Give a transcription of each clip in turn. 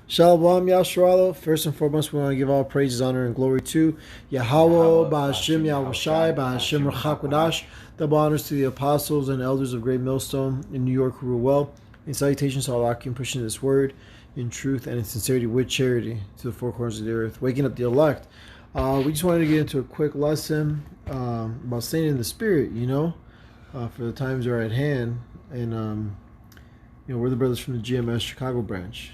Shalom Yasharala. First and foremost, we want to give all praises, honor, and glory to Yahweh, Ba'ashem Yahushai, Ba'ashem Rachakwadash. Double honors to the apostles and elders of Great Millstone in New York who rule well. And salutations to all Akim pushing this word in truth and in sincerity with charity to the four corners of the earth, waking up the elect. We just wanted to get into a quick lesson about staying in the spirit, for the times are at hand. And, we're the brothers from the GMS Chicago branch.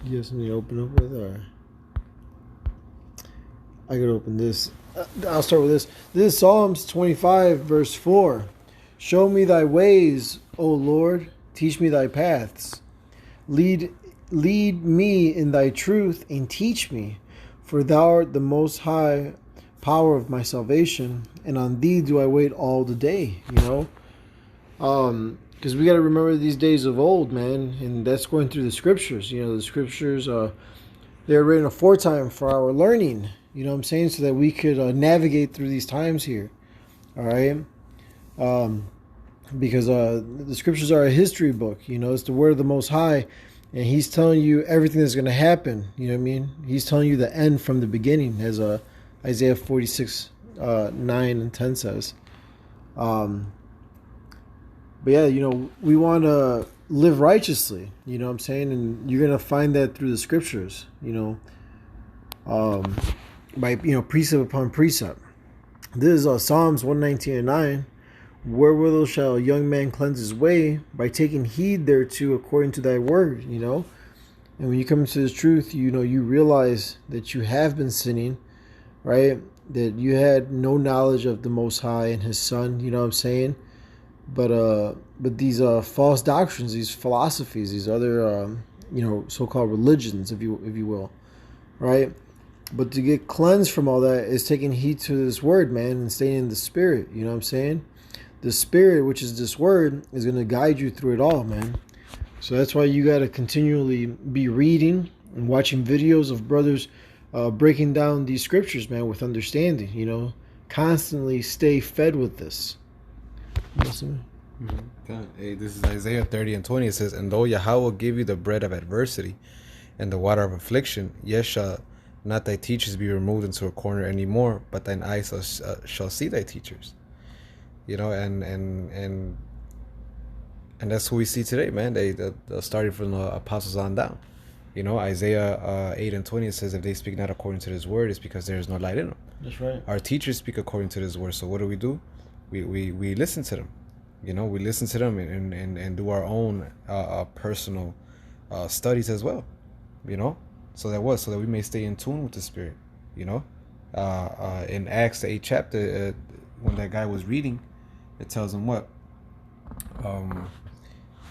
You have something to open up with, or I could open this. I'll start with this. This is Psalms 25, verse 4. Show me thy ways, O Lord. Teach me thy paths. Lead me in thy truth and teach me, for thou art the most high power of my salvation, and on thee do I wait all the day, because we got to remember these days of old, man, and that's going through the scriptures. The scriptures, they're written aforetime for our learning, you know what I'm saying, so that we could navigate through these times here, all right? Because the scriptures are a history book, it's the word of the Most High, and he's telling you everything that's going to happen, you know what I mean? He's telling you the end from the beginning, as Isaiah 46, 9 and 10 says. But yeah, we want to live righteously, you know what I'm saying? And you're going to find that through the scriptures, by, precept upon precept. This is Psalms 119 and 9. Wherewithal shall a young man cleanse his way? By taking heed thereto according to thy word, And when you come into this truth, you realize that you have been sinning, right? That you had no knowledge of the Most High and his Son, you know what I'm saying? But these false doctrines, these philosophies, these other so-called religions, if you will, right? But to get cleansed from all that is taking heed to this word, man, and staying in the spirit. You know what I'm saying? The spirit, which is this word, is going to guide you through it all, man. So that's why you got to continually be reading and watching videos of brothers breaking down these scriptures, man, with understanding. Constantly stay fed with this. Hey, this is Isaiah 30 and 20. It says, and though Yahweh will give you the bread of adversity and the water of affliction, yet shall not thy teachers be removed into a corner anymore, but thine eyes shall see thy teachers. And that's who we see today, man. They started from the apostles on down. Isaiah 8 and 20, it says, if they speak not according to this word, it's because there is no light in them. That's right. Our teachers speak according to this word. So what do? We listen to them. We listen to them and do our own personal studies as well. So that we may stay in tune with the spirit. In Acts the 8th chapter, when that guy was reading, it tells him what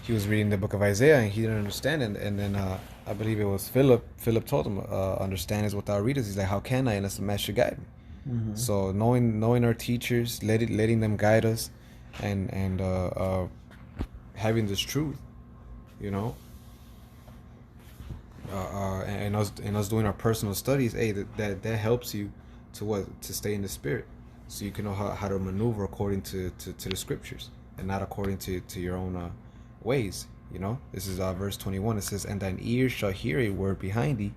he was reading the book of Isaiah and he didn't understand, and then I believe it was Philip told him, understand is without readers. He's like, how can I unless the master guide me? Mm-hmm. So knowing our teachers, letting them guide us, and having this truth, and us doing our personal studies, that helps you to stay in the spirit, so you can know how to maneuver according to the scriptures and not according to your own ways. This is verse 21. It says, and thine ears shall hear a word behind thee,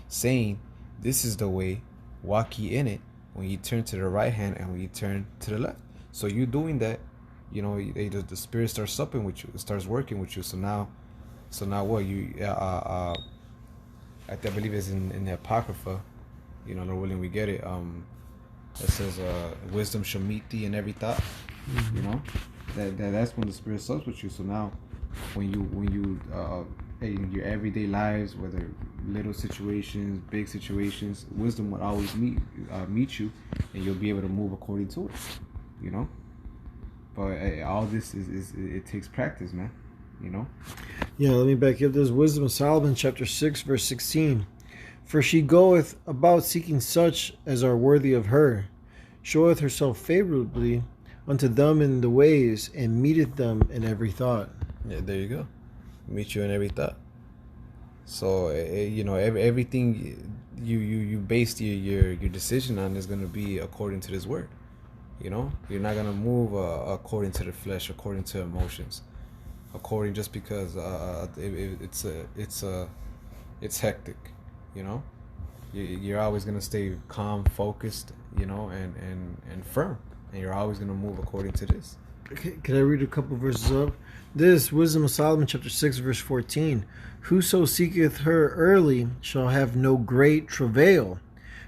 saying, this is the way, walk ye in it, when you turn to the right hand and when you turn to the left. So you doing that, the spirit starts supping with you, it starts working with you. So now what you I believe it's in the Apocrypha, Lord willing we get it. It says wisdom shall meet thee in every thought. Mm-hmm. That's when the spirit sups with you. So now when you in your everyday lives, whether little situations, big situations, wisdom will always meet you, and you'll be able to move according to it. But all this is it takes practice, man. Yeah, let me back up this. Wisdom of Solomon, chapter 6, verse 16. For she goeth about seeking such as are worthy of her, showeth herself favorably unto them in the ways, and meeteth them in every thought. Yeah, there you go. Meet you in every thought. So everything you base your decision on is going to be according to this word. You're not going to move according to the flesh, according to emotions. according just because it's hectic, you know. You're always gonna stay calm, focused, you know, and firm, and you're always gonna move according to this. Can I read a couple verses up? This Wisdom of Solomon, chapter 6, verse 14. Whoso seeketh her early shall have no great travail,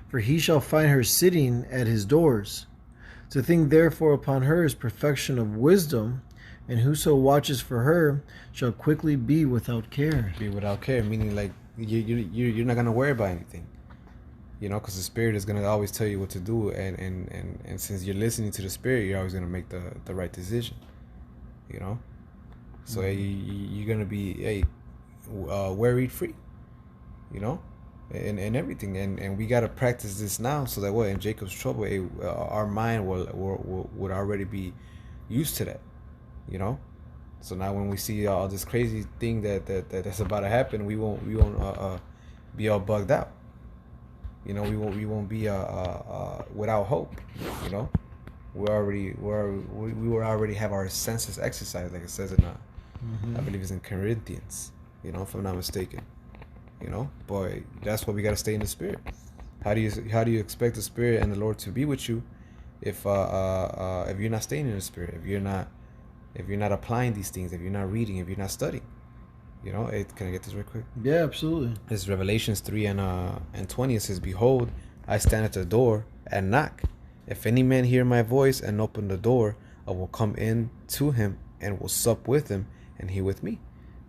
for he shall find her sitting at his doors. To think therefore upon her is perfection of wisdom, and whoso watches for her shall quickly be without care. Be without care, meaning like you're not gonna worry about anything, you know, because the Spirit is gonna always tell you what to do, and since you're listening to the Spirit, you're always gonna make the right decision, you know. So you're gonna be worried free, you know, and everything, and we gotta practice this now, so that way in Jacob's trouble, our mind would already be used to that, you know. So now when we see all this crazy thing that's about to happen, we won't be all bugged out, you know. We won't be without hope, you know. We will already have our senses exercised, like it says in I believe it's in Corinthians, you know, if I'm not mistaken, you know. Boy, that's why we got to stay in the Spirit. How do you expect the Spirit and the Lord to be with you if you're not staying in the Spirit, if you're not applying these things, if you're not reading, if you're not studying, you know? Can I get this real quick? Yeah, absolutely. It's Revelations 3 and 20. It says, "Behold, I stand at the door and knock. If any man hear my voice and open the door, I will come in to him and will sup with him, and he with me."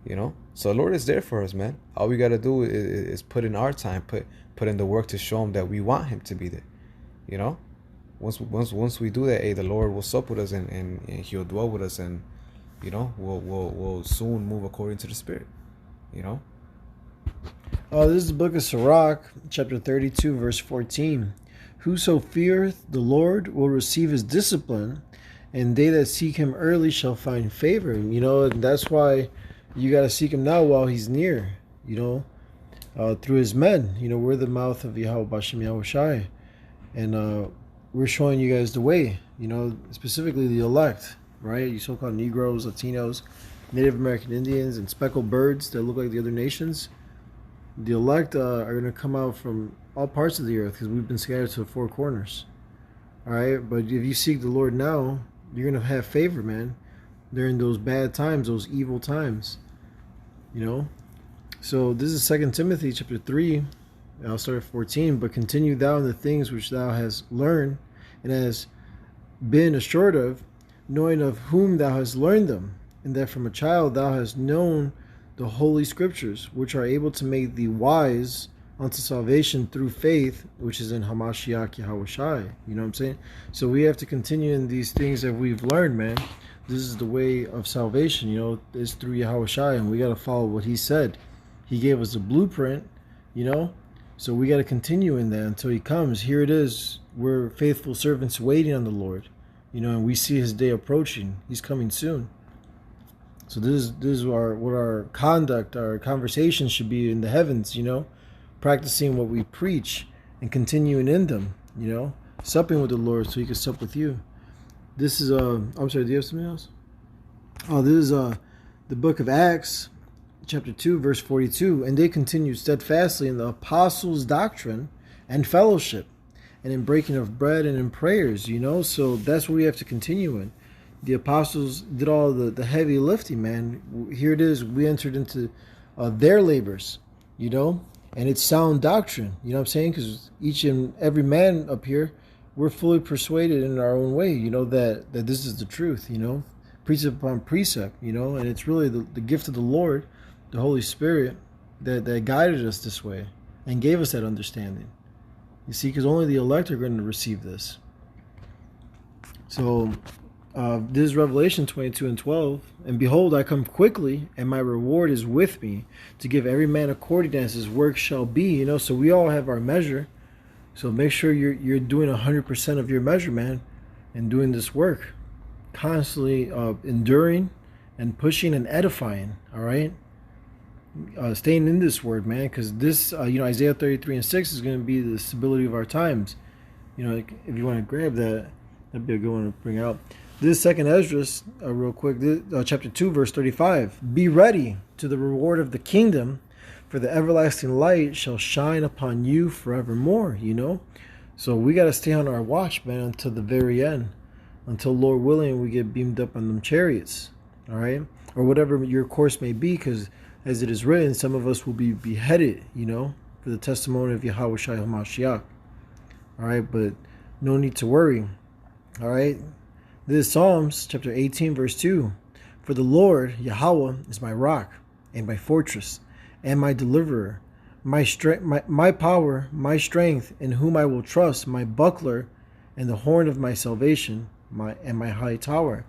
You know? So the Lord is there for us, man. All we got to do is put in our time, put in the work to show him that we want him to be there. You know? Once we do that, the Lord will sup with us, and he'll dwell with us, and, you know, we'll soon move according to the Spirit. You know? This is the book of Sirach, chapter 32, verse 14. Whoso feareth the Lord will receive his discipline, and they that seek him early shall find favor. You know, and that's why you got to seek him now while he's near, you know, through his men. You know, we're the mouth of Yahweh Bashem Yahushai, and we're showing you guys the way, you know, specifically the elect, right? You so-called Negroes, Latinos, Native American Indians, and speckled birds that look like the other nations. The elect are going to come out from all parts of the earth because we've been scattered to the four corners. All right, but if you seek the Lord now, you're going to have favor, man, during those bad times, those evil times, you know. So this is 2 Timothy chapter 3. I'll start at 14. But continue thou in the things which thou hast learned and hast been assured of, knowing of whom thou hast learned them, and that from a child thou hast known the holy scriptures, which are able to make thee wise unto salvation through faith, which is in Hamashiach Yahushai. You know what I'm saying? So we have to continue in these things that we've learned, man. This is the way of salvation, you know, it's through Yahushai, and we got to follow what he said. He gave us a blueprint, you know, so we got to continue in that until he comes. Here it is. We're faithful servants waiting on the Lord, you know, and we see his day approaching. He's coming soon. So this is what our conduct, our conversation should be in the heavens, you know, practicing what we preach and continuing in them, you know, supping with the Lord so he can sup with you. This is I'm sorry, do you have something else? Oh, this is the book of Acts, chapter 2, verse 42. And they continued steadfastly in the apostles' doctrine and fellowship, and in breaking of bread and in prayers, you know. So that's what we have to continue in. The apostles did all the heavy lifting, man. Here it is. We entered into their labors, you know, and it's sound doctrine. You know what I'm saying? Because each and every man up here, we're fully persuaded in our own way, you know, that this is the truth, you know, precept upon precept, you know, and it's really the gift of the Lord, the Holy Spirit, that guided us this way and gave us that understanding. You see, because only the elect are going to receive this. So this is Revelation 22 and 12. And behold, I come quickly, and my reward is with me, to give every man according as his work shall be. You know, so we all have our measure. So make sure you're doing 100% of your measure, man, and doing this work, constantly enduring and pushing and edifying. All right, staying in this word, man, because this, you know, Isaiah 33 and 6 is going to be the stability of our times. You know, if you want to grab that, that'd be a good one to bring out. This second Esdras, real quick, chapter 2, verse 35. Be ready to the reward of the kingdom, for the everlasting light shall shine upon you forevermore, you know? So we got to stay on our watch, man, until the very end. Until, Lord willing, we get beamed up on them chariots, all right? Or whatever your course may be, because as it is written, some of us will be beheaded, you know, for the testimony of Yahweh Shai HaMashiach. All right, but no need to worry. All right, this is Psalms chapter 18, verse 2. For the Lord, Yahweh, is my rock and my fortress and my deliverer, my strength, my power, my strength, in whom I will trust, my buckler and the horn of my salvation, my high tower.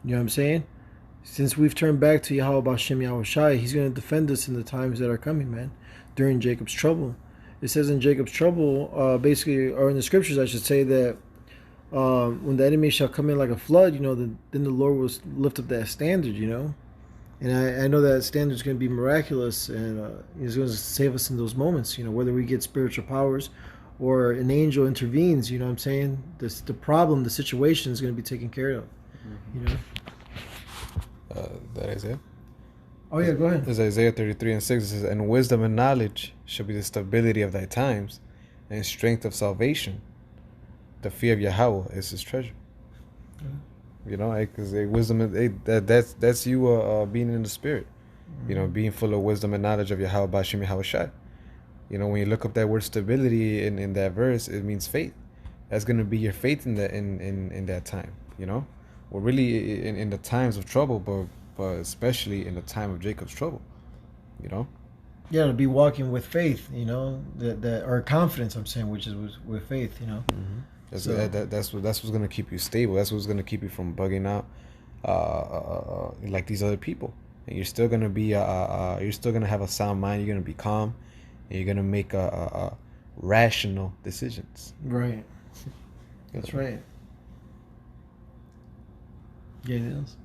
You know what I'm saying? Since we've turned back to Yahweh B'Shem Yahweh Shai, he's going to defend us in the times that are coming, man, during Jacob's trouble. It says in Jacob's trouble, basically, or in the scriptures, I should say, that when the enemy shall come in like a flood, you know, then the Lord will lift up that standard, you know. And I know that standard is going to be miraculous, and he's going to save us in those moments, you know, whether we get spiritual powers or an angel intervenes, you know what I'm saying? The problem, the situation is going to be taken care of, you know. That is it. Oh, yeah, go ahead. It's Isaiah 33 and 6. It says, and wisdom and knowledge shall be the stability of thy times, and strength of salvation. The fear of Yahweh is his treasure. Mm-hmm. You know, because wisdom, that's you being in the spirit. Mm-hmm. You know, being full of wisdom and knowledge of Yahweh B'Shem Yahweh Shai. You know, when you look up that word stability in that verse, it means faith. That's going to be your faith in that in that time, you know. Well, really, in the times of trouble, but especially in the time of Jacob's trouble, you know. Yeah, to be walking with faith, you know, that or confidence. I'm saying, which is with faith, you know. Mm-hmm. That's what's gonna keep you stable. That's what's gonna keep you from bugging out, like these other people. And you're still gonna be you're still gonna have a sound mind. You're gonna be calm, and you're gonna make rational decisions. Right. That's right. Yeah, it is.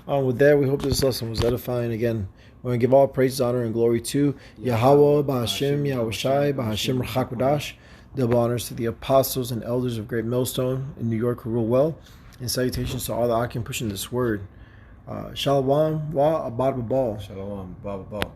With that, we hope this lesson was edifying. Again, we're going to give all praise, honor, and glory to Yahweh, B'Hashem, Yahweh Shai, B'Hashem Rachakadash. Double honors to the apostles and elders of Great Millstone in New York who rule well. And salutations to all the Akim pushing this word. Shalom, wa abad babal. Shalom, babal.